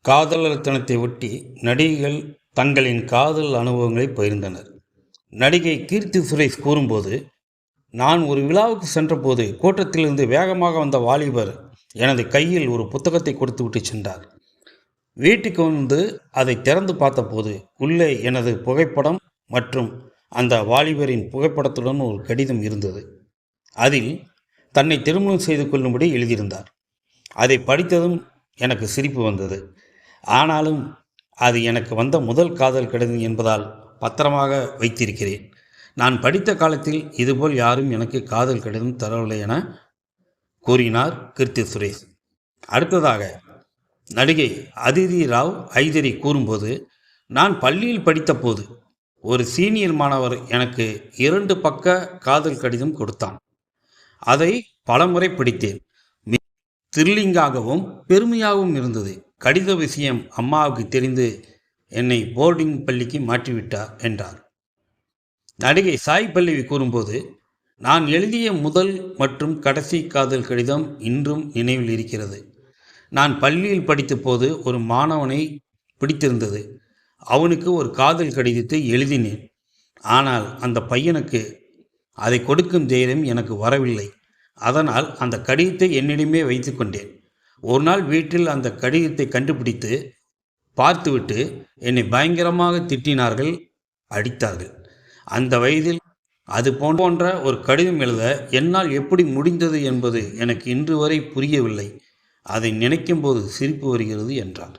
காதலர் தினத்தை ஒட்டி நடிகைகள் தங்களின் காதல் அனுபவங்களை பகிர்ந்தனர். நடிகை கீர்த்தி சுரேஷ் கூறும்போது, நான் ஒரு விழாவுக்கு சென்றபோது கூட்டத்திலிருந்து வேகமாக வந்த வாலிபர் எனது கையில் ஒரு புத்தகத்தை கொடுத்துவிட்டு சென்றார். வீட்டுக்கு வந்து அதை திறந்து பார்த்தபோது உள்ளே எனது புகைப்படம் மற்றும் அந்த வாலிபரின் புகைப்படத்துடன் ஒரு கடிதம் இருந்தது. அதில் தன்னை திருமணம் செய்து கொள்ளும்படி எழுதியிருந்தார். அதை படித்ததும் எனக்கு சிரிப்பு வந்தது. ஆனாலும் அது எனக்கு வந்த முதல் காதல் கடிதம் என்பதால் பத்திரமாக வைத்திருக்கிறேன். நான் படித்த காலத்தில் இதுபோல் யாரும் எனக்கு காதல் கடிதம் தரவில்லை என கூறினார் கீர்த்தி சுரேஷ். அடுத்ததாக நடிகை அதிதி ராவ் ஐதரி கூறும்போது, நான் பள்ளியில் படித்தபோது ஒரு சீனியர் மாணவர் எனக்கு 2 பக்க காதல் கடிதம் கொடுத்தான். அதை பலமுறை படித்தேன். த்ரில்லிங்காகவும் பெருமையாகவும் இருந்தது. கடித விஷயம் அம்மாவுக்கு தெரிந்து என்னை போர்டிங் பள்ளிக்கு மாற்றிவிட்டார் என்றார். நடிகை சாய் பல்லவி கூறும்போது, நான் எழுதிய முதல் மற்றும் கடைசி காதல் கடிதம் இன்றும் நினைவில் இருக்கிறது. நான் பள்ளியில் படித்தபோது ஒரு மாணவனை பிடித்திருந்தது. அவனுக்கு ஒரு காதல் கடிதத்தை எழுதினேன். ஆனால் அந்த பையனுக்கு அதை கொடுக்கும் தைரியம் எனக்கு வரவில்லை. அதனால் அந்த கடிதத்தை என்னிடமே வைத்து கொண்டேன். ஒரு நாள் வீட்டில் அந்த கடிதத்தை கண்டுபிடித்து பார்த்துவிட்டு என்னை பயங்கரமாக திட்டினார்கள், அடித்தார்கள். அந்த வயதில் அது போன்ற ஒரு கடிதம் எழுத என்னால் எப்படி முடிந்தது என்பது எனக்கு இன்று வரை புரியவில்லை. அதை நினைக்கும்போது சிரிப்பு வருகிறது என்றார்.